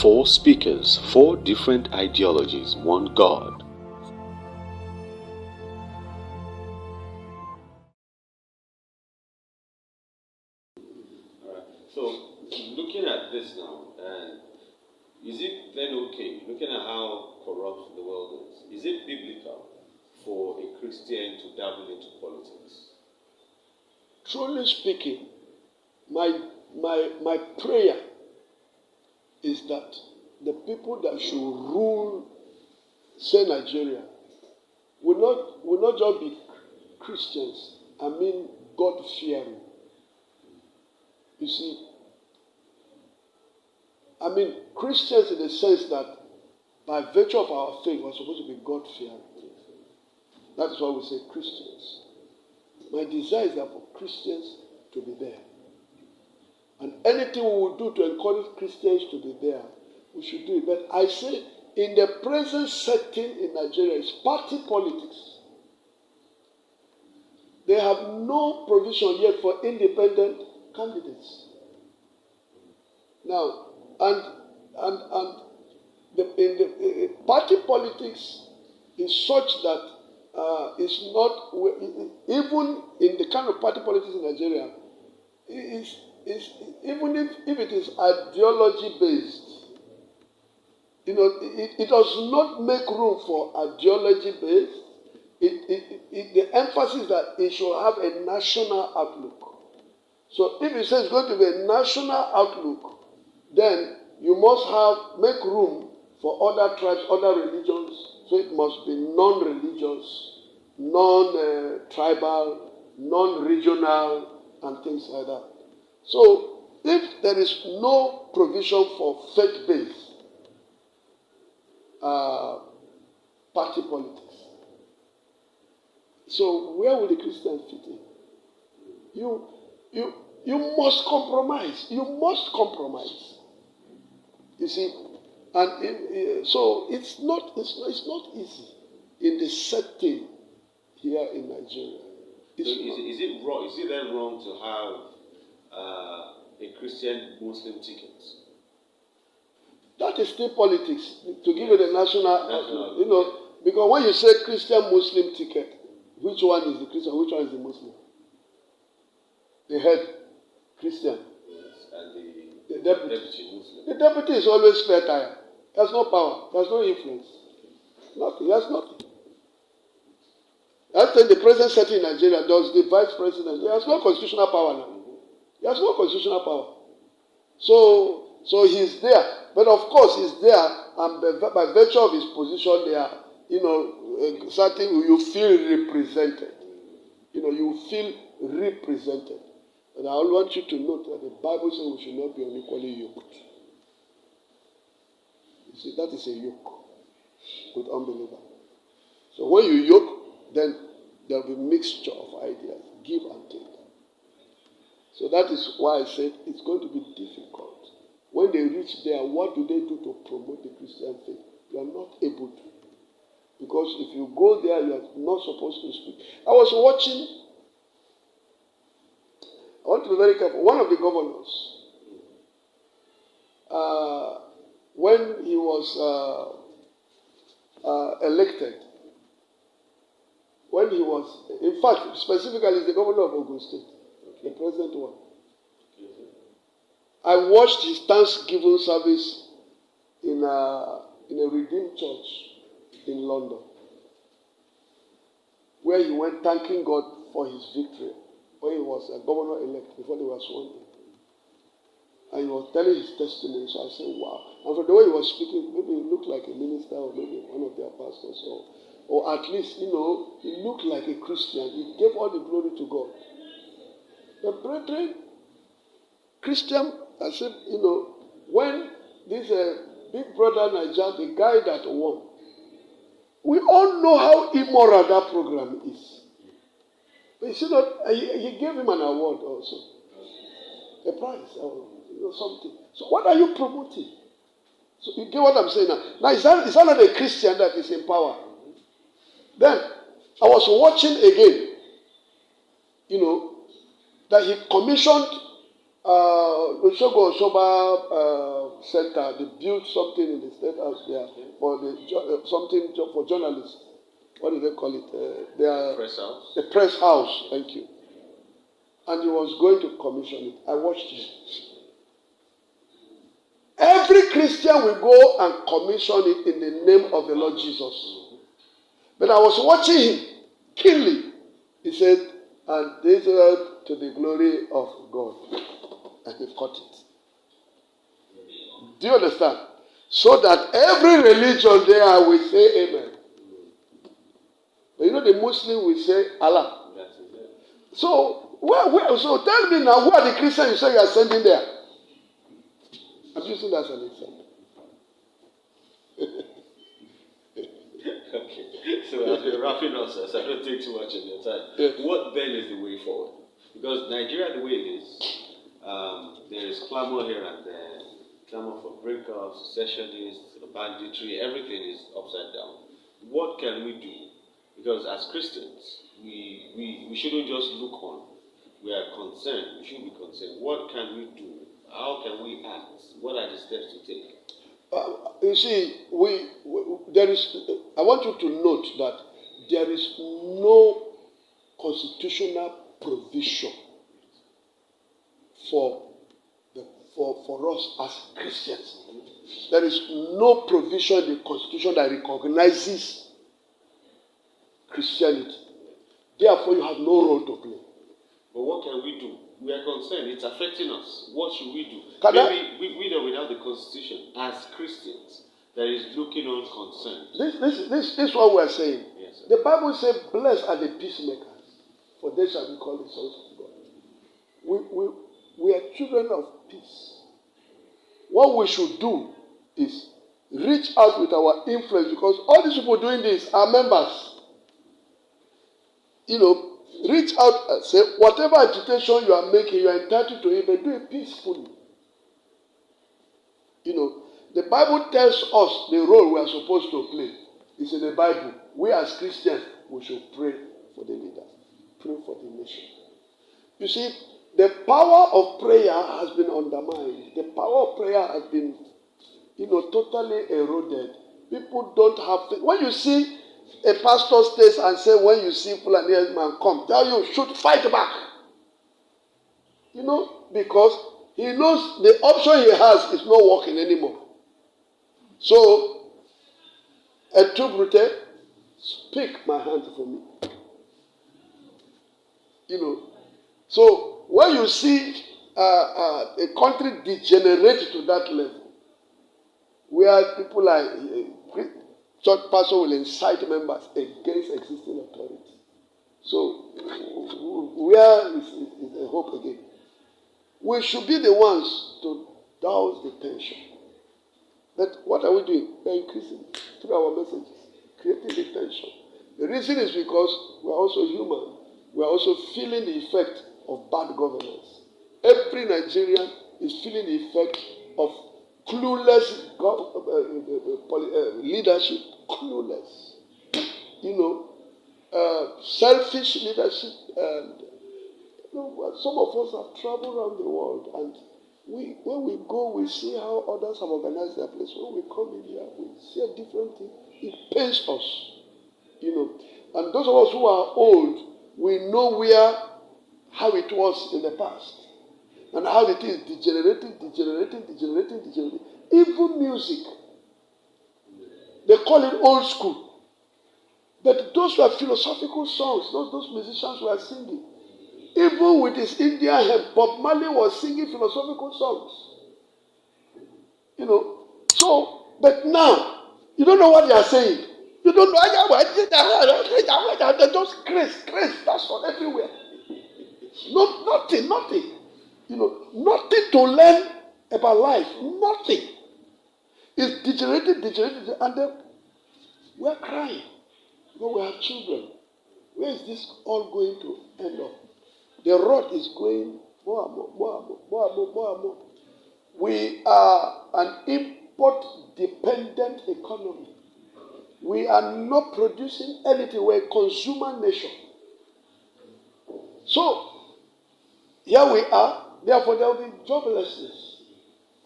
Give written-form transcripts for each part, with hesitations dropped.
4 speakers, 4 different ideologies, one God. So, looking at this now, is it then okay, looking at how corrupt the world is it biblical for a Christian to dabble into politics? Truly speaking, my prayer is that the people that should rule, say Nigeria, will not just be Christians. I mean God-fearing. You see, I mean Christians in the sense that by virtue of our faith, we're supposed to be God-fearing. That is why we say Christians. My desire is that for Christians to be there. And anything we will do to encourage Christians to be there, we should do it. But I say, in the present setting in Nigeria, it's party politics. They have no provision yet for independent candidates. Now, the party politics is such that it's not, even in the kind of party politics in Nigeria, even if it is ideology based, it does not make room for ideology based. The emphasis that it should have a national outlook. So if it says it's going to be a national outlook, then you must make room for other tribes, other religions. So it must be non-religious, non-tribal, non-regional, and things like that. So if there is no provision for faith-based party politics, so where will the Christians fit in? You must compromise. You must compromise. You see, and so it's not easy in the setting here in Nigeria. Is it wrong? Is it then wrong to have a Christian Muslim ticket? That is still politics. To give it a national, because when you say Christian Muslim ticket, which one is the Christian? Which one is the Muslim? The head Christian. Yes, and the deputy Muslim. The deputy is always spare tire. There's no power. There's no influence. Nothing. There's nothing. After the present setting in Nigeria, does the vice president? He has no constitutional power now. He has no constitutional power. So he's there. But of course he's there, and by virtue of his position there, certain you feel represented. You feel represented. And I want you to note that the Bible says we should not be unequally yoked. You see, that is a yoke with unbeliever. So when you yoke, then there will be mixture of ideas, give and take. So that is why I said it's going to be difficult. When they reach there, what do they do to promote the Christian faith? You are not able to. Because if you go there, you are not supposed to speak. I was watching, I want to be very careful, one of the governors, when he was elected, when he was, in fact, specifically the governor of Ogun State, the present one. I watched his Thanksgiving service in a Redeemed church in London, where he went thanking God for his victory when he was a governor-elect before they were sworn in. And he was telling his testimony, so I said, wow. And from the way he was speaking, maybe he looked like a minister or maybe one of their pastors, or at least, he looked like a Christian. He gave all the glory to God. But brethren, Christian, I said, when this big brother Niger, the guy that won, we all know how immoral that program is. But you see that he gave him an award also, a prize or something. So what are you promoting? So you get what I'm saying now. Now is that not a Christian that is in power? Then I was watching again, that he commissioned Oshogo Oshoba Center, they built something in the State House there for something for journalists. What do they call it? Their Press house. The press house. Thank you. And he was going to commission it. I watched him. Every Christian will go and commission it in the name of the Lord Jesus. But I was watching him keenly. He said, and this is to the glory of God. And he cut it. Do you understand? So that every religion there will say amen. But you know the Muslim will say Allah. So, so tell me now, who are the Christians you say you are sending there? I'm using that as an example. Okay. So as we're wrapping up, sir, so I don't take too much of your time. Yes. What then is the way forward? Because Nigeria, the way it is, there is clamor here and there, clamor for breakups, secessionists, banditry, everything is upside down. What can we do? Because as Christians, we shouldn't just look on. We are concerned. We should be concerned. What can we do? How can we act? What are the steps to take? You see, there is. I want you to note that there is no constitutional provision for us as Christians. There is no provision in the Constitution that recognizes Christianity. Therefore, you have no role to play. But what can we do? We are concerned. It's affecting us. What should we do? Maybe we that without the Constitution, as Christians, that is looking on concerned. This is what we are saying. Yes, sir. The Bible says, "Blessed are the peacemakers, for they shall be called the sons of God." We are children of peace. What we should do is reach out with our influence, because all these people doing this are members. Reach out and say, whatever agitation you are making, you are entitled to it, but do it peacefully. The Bible tells us the role we are supposed to play. It's in the Bible. We as Christians, we should pray for the leaders, pray for the nation. You see, the power of prayer has been undermined. The power of prayer has been, totally eroded. People don't have faith. When you see a pastor stays and say, when you see Fulani man come, tell you should fight back. Because he knows the option he has is not working anymore. So, Etubrute, speak my hand for me. So when you see a country degenerate to that level, where people like church pastor will incite members against existing authority. So, where is the hope again? We should be the ones to douse the tension. But what are we doing? We are increasing through our messages, creating the tension. The reason is because we are also human. We are also feeling the effect of bad governance. Every Nigerian is feeling the effect of clueless leadership. Clueless. Selfish leadership. And some of us have traveled around the world, and when we go, we see how others have organized their place. When we come in here, we see a different thing. It pains us. And those of us who are old, we know how it was in the past. And how it is degenerating. Even music. They call it old school. But those were philosophical songs. Those musicians were singing. Even with his Indian hymn, Bob Marley was singing philosophical songs. So, but now, you don't know what they are saying. You don't know. They're just grace, that's all everywhere. Nothing. Nothing to learn about life. Nothing. It's degenerated, and then we're crying. We have children. Where is this all going to end up? The road is going more and more. We are an import-dependent economy. We are not producing anything. We're a consumer nation. So, here we are. Therefore, there will be joblessness,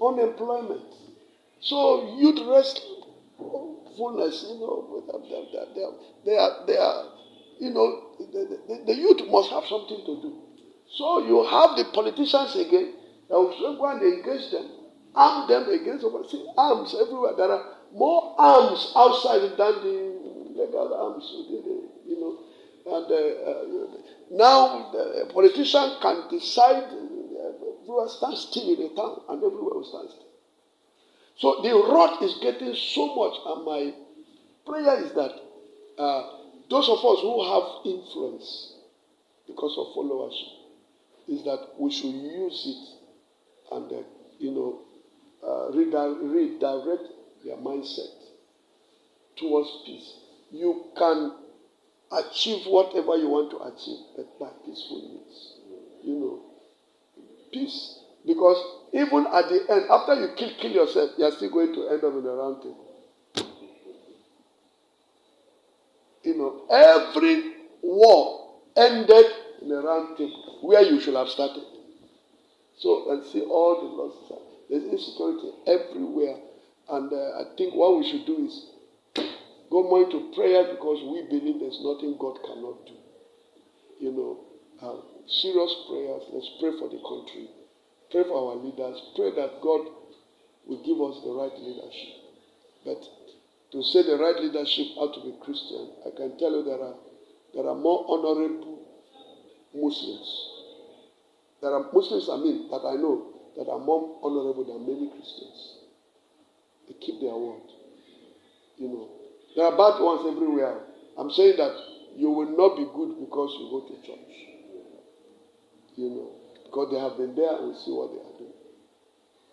unemployment. So youth restfulness, they are, the youth must have something to do. So you have the politicians again that will go and engage them, arm them against. See, arms everywhere. There are more arms outside than the legal arms, And now the politician can decide. Everywhere stand still in a town, and everywhere will stand still. So the rot is getting so much, and my prayer is that those of us who have influence because of followership, is that we should use it and redirect their mindset towards peace. You can achieve whatever you want to achieve, but by peaceful means. Peace. Because even at the end, after you kill yourself, you are still going to end up in a round table. Every war ended in a round table where you should have started. So, and see all the losses. There's insecurity everywhere. And I think what we should do is go more into prayer, because we believe there's nothing God cannot do. Serious prayers. Let's pray for the country. Pray for our leaders. Pray that God will give us the right leadership. But to say the right leadership ought to be Christian, I can tell you there are more honorable Muslims. There are Muslims, that I know, that are more honorable than many Christians. They keep their word. There are bad ones everywhere. I'm saying that you will not be good because you go to church. Because they have been there and we see what they are doing.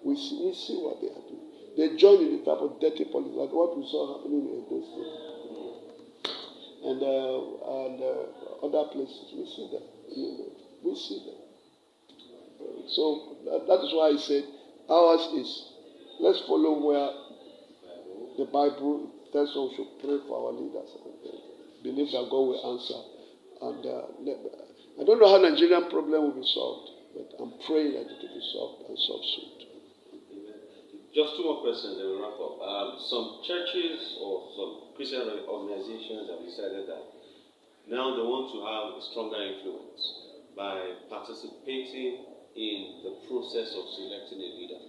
We see what they are doing. They join in the type of dirty politics, like what we saw happening in those states. And other places. We see them. We see them. So that is why I said ours is, let's follow where the Bible tells us we should pray for our leaders and believe that God will answer. And I don't know how Nigerian problem will be solved, but I'm praying that it will be solved and solved soon. Just two more questions, then we'll wrap up. Some churches or some Christian organizations have decided that now they want to have a stronger influence by participating in the process of selecting a leader.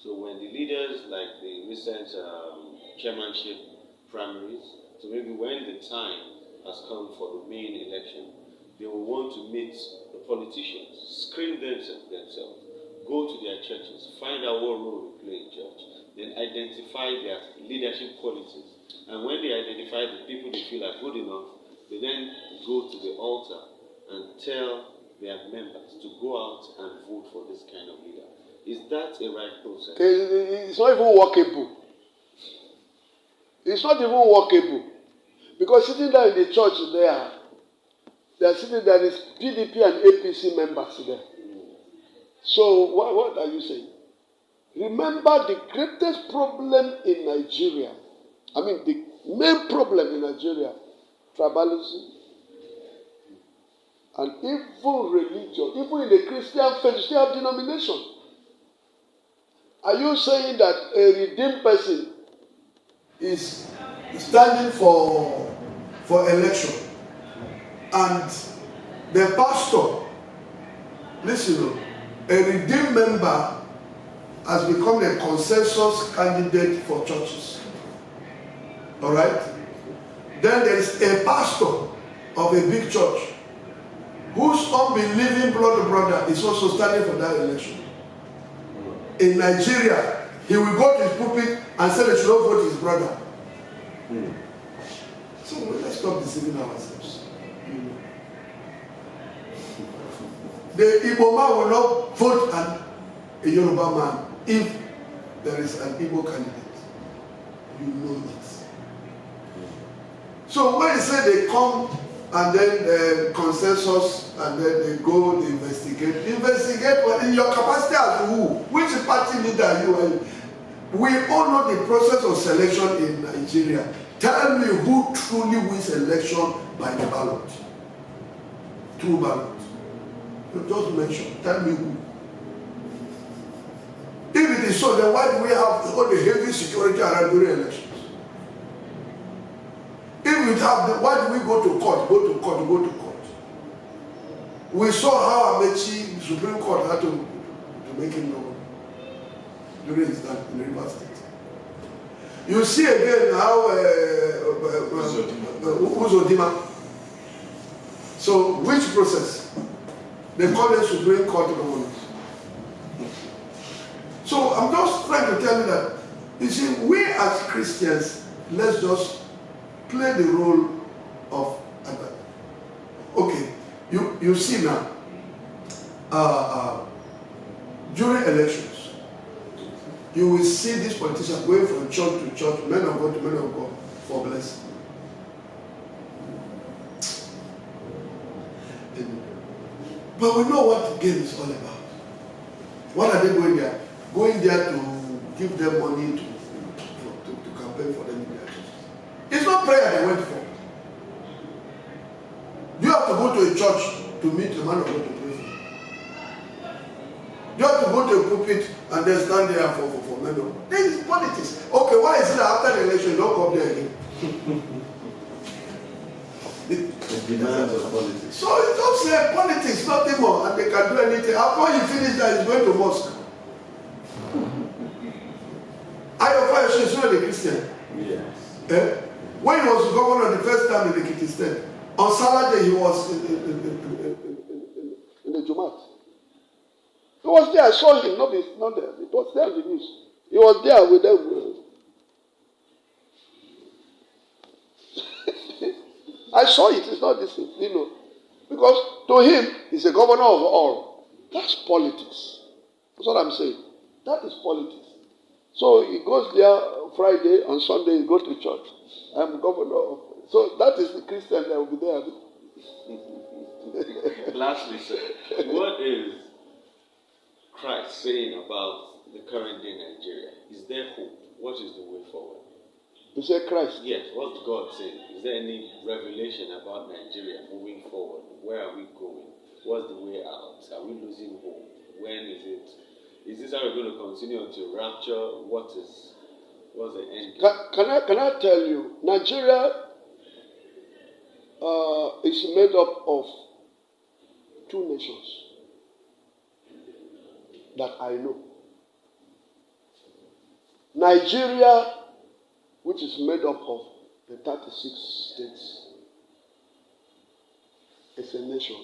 So when the leaders, like the recent chairmanship primaries, so maybe when the time has come for the main election, they will want to meet the politicians, screen themselves, go to their churches, find out what role they play in church, then identify their leadership qualities. And when they identify the people they feel are good enough, they then go to the altar and tell their members to go out and vote for this kind of leader. Is that a right process? It's not even workable. It's not even workable. Because sitting there in the church they are sitting there is PDP and APC members there. So what are you saying? Remember the greatest problem in Nigeria, the main problem in Nigeria, tribalism, and even religion, even in the Christian faith, you still have denomination. Are you saying that a redeemed person is standing for election, and the pastor, listen, a redeemed member has become a consensus candidate for churches? All right? Then there is a pastor of a big church whose unbelieving brother is also standing for that election. In Nigeria, he will go to his pulpit and say they should not vote his brother. So let's stop deceiving ourselves. The Igbo man will not vote a Yoruba man if there is an Igbo candidate. You know it. So when they say they come and then consensus and then they go, they investigate well, in your capacity as who? Which party leader you are? We all know the process of selection in Nigeria. Tell me who truly wins election by the ballot. Through ballot. You just mention. Tell me who. If it is so, then why do we have all the heavy security around during elections? If we have why do we go to court, go to court, go to court? We saw how Amechi, the Supreme Court, had to make him known during his time in the River State. You see again how Uzodimma. So which process? They call it Supreme Court governance. So I'm just trying to tell you that, you see, we as Christians, let's just play the role of okay. You see now, during elections, you will see these politicians going from church to church, men of God to men of God, for blessing. But we know what the game is all about. What are they going there? Going there to give them money to campaign for them in their churches. It's not prayer they went for. Do you have to go to a church to meet a man of God to pray for? Do you have to go to a pulpit and then stand there for men of God? This is politics. Okay, why is it that after the election you don't come there again? The demands of politics. So it's just politics, nothing more, and they can do anything. After you finish that, he's going to mosque. Ayofa is not a Christian. Yes. Eh? When he was governor the first time in the Ekiti State, on Saturday he was in the Jumat. He was there. I saw him. Not there. It was there in the news. He was there with them. I saw it. It's not this thing, you know. Because to him, he's a governor of all. That's politics. That's what I'm saying. That is politics. So he goes there Friday, on Sunday he goes to church. I'm governor of. So that is the Christian that will be there. Lastly, sir, what is Christ saying about the current day Nigeria? Is there hope? What is the way forward? You say Christ? Yes, what's God saying? Is there any revelation about Nigeria moving forward? Where are we going? What's the way out? Are we losing hope? When is it? Is this how we're going to continue until rapture? What's the end? Can I tell you, Nigeria is made up of two nations that I know. Nigeria, which is made up of the 36 states, is a nation.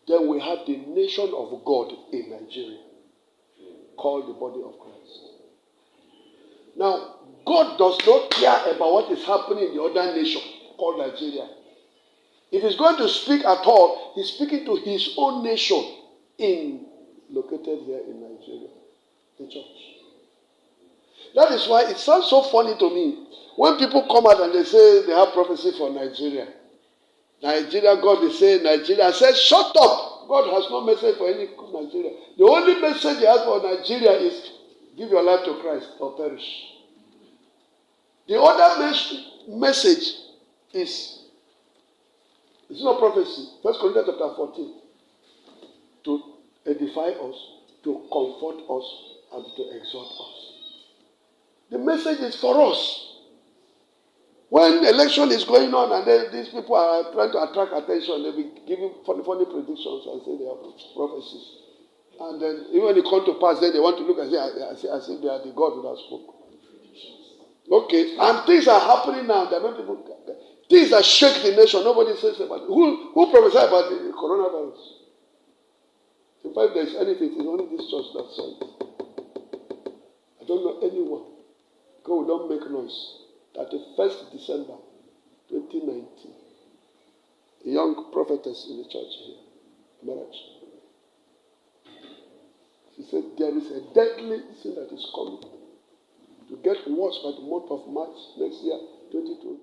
Then we have the nation of God in Nigeria, called the body of Christ. Now, God does not care about what is happening in the other nation called Nigeria. If he's going to speak at all, he's speaking to his own nation located here in Nigeria, the church. That is why it sounds so funny to me when people come out and they say they have prophecy for Nigeria. Nigeria, God is saying Nigeria. I said, shut up! God has no message for any Nigeria. The only message he has for Nigeria is give your life to Christ or perish. The other message is, it's not prophecy. 1 Corinthians chapter 14. To edify us, to comfort us, and to exhort us. The message is for us. When election is going on and then these people are trying to attract attention, they'll be giving funny predictions and say they are prophecies. And then even when it comes to pass, then they want to look and say, as if they are the God who has spoken. Okay, and things are happening now. They're not even things that shake the nation. Nobody says about it. Who prophesied about the coronavirus? In fact, there is anything, it's only this church that saw it. I don't know anyone. Because we don't make noise. 31st December 2019, a young prophetess in the church here, Marach. She said there is a deadly sin that is coming to get worse by the month of March next year, 2020.